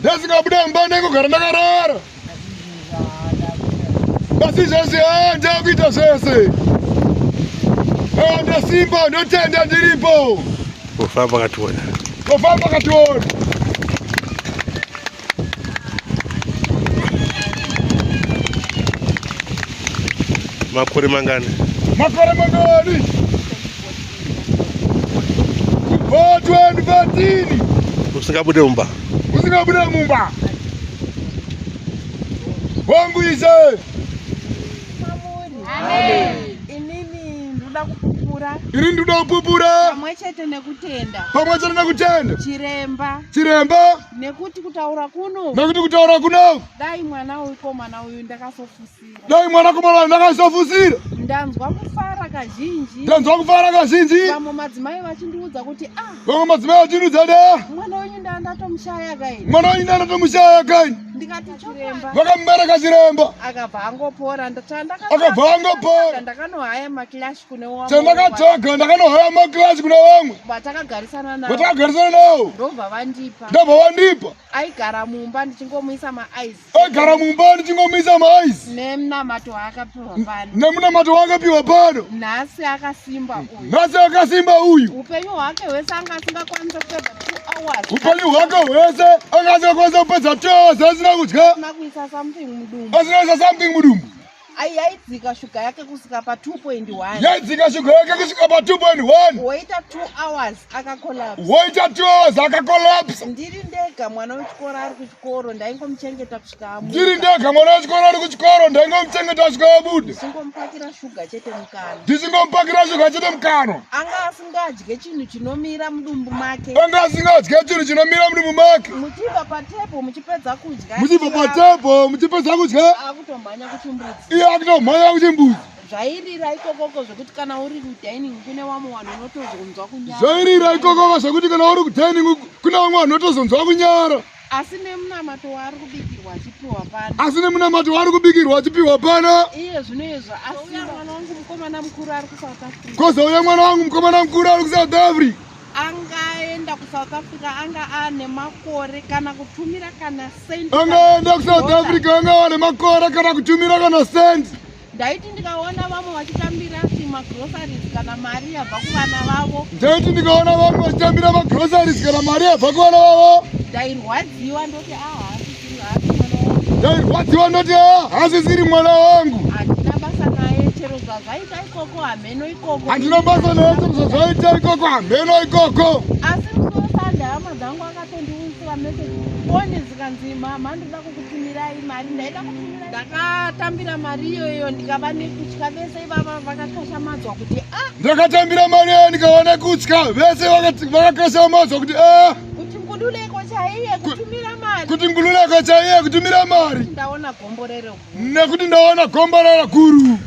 Ndasikabuda mbane kugara ndakarara. Basi zvese ndakuita zvese. Ndasimba ndotenda ndiripo. Kufamba kationa. Kufamba kationa. Makore mangani? Makore mangani? 2013. Usingabude mumba. Usingabude mumba. Wangu ise. Amen. Inini nduda kupupura. Ini nduda kupupura. Pamwechete nekutenda. Pamwechete nekutenda. Chiremba. Chiremba. Nekuti kutaura kuno. Nekuti kutaura kuno. Dai mwana wekomana uyu ndakasofusira. Dai mwana komana ndakasofusira. Ndanzwa kufara kazhinji. Ndanzwa kufara kazhinji. Vamwe madzimai vachindiudza kuti vamwe madzimai vachindiudza da. Mwana wenyu ndandatomushaya kaini. Mwana wenyu ndandatomushaya kaini. Ndikati chiremba. Vakamubereka chiremba. Akabva angopora. Akabva angopora. Ndakanohaya makilashi kune wamwe. Chandakadzoka ndakanohaya makilashi kune vamwe. Vatagagarisana navo. Vatagagarisana navo. Ndobva vandipa. Ndobva vandipa. Aigara mumba ndichingomuisa maaisi. Aigara mumba ndichingomuisa maaisi. Nemunamato waakapiwa pano. Nemunamato waakapiwa pano. Nhasi akasimba uyu. Nhasi akasimba uyu. Upenyu hwake hwese anga asingakwanisa kupedza 2 hours. Upenyu hwake hwese anga asingakwanisa kupedza 2 hours asina kudya. Asina kuisa something mudumbu. Asina kuisa something mudumbu. Yaidzika shuga yake kusvika pa 2.1. Yaidzika shuga yake kusvika pa 2.1. Woita 2 hours akakolapse. Woita 2 hours akakolapse. Ndiri ndega mwana wechikoro ari kuchikoro ndaingomuchengeta kusvika amuka. Ndiri ndega mwana wechikoro ari kuchikoro ndaingomuchengeta kusvika abude. Ndichingompakira shuga chete mukano. Ndichingompakira shuga chete mukano. Anga asingadye chinhu chinomira mudumbu make. Anga asingadye chinhu chinomira mudumbu make. Muchibva patepo muchipedza kudya. Muchibva patepo muchipedza kudya. Akutomhanya kuchimbudzi. Akutomhanya kuchimbuzi. Zvairira ikokoko zvokuti kana uri kudining kune vamwe vanhu unotozonzwa kunyara. Zvairira ikokoko zvokuti kana uri kudining kuna vamwe vanhu unotozonzwa kunyara. Asi nemunamato waari kubikirwa achipiwa pano. Asi nemunamato waari kubikirwa achipiwa pano. Iye zvino izvo asiya mwana wangu mukomana mukuru ari kuSouth Africa. Kozouya mwana wangu mukomana mukuru ari kuSouth Africa. Angaenda kuSouth Africa anga ane makore kana kutumira kana sendi. Angaenda kuSouth Africa anga ane makore kana kutumira kana sendi. Ndaiti ndikaona vamwe vachitambira magroceries kana mari yabva kuvana vavo. Ndaiti ndikaona vamwe vachitambira magroceries kana mari yabva kuvana vavo. Ndairwadziwa ndoti haasi mwana wangu. Ndairwadziwa ndoti haasisiri mwana wangu. Handina basa naye chero zvazvaita ikoko hameno ikoko. Handina basa naye chero zvazvaita ikoko hameno ikoko. Asi musosanda hama dzangu akatondiudzira message. Foni zikanzi mama ndoda kukutumirai mari. Ndaida kutumira. Ndakatambira mari iyoyo ndikava nekutya vese ivava vakakashamadzwa kuti ndakatambira mari iyoyo ndikava nekutya vese vakakashamadzwa kuti kuti nguduleko chaiye kutumira mari. Kuti nguduleko chaiye kutumira mari. Ndaona gombo rero. Nekuti ndaona gombo rero guru.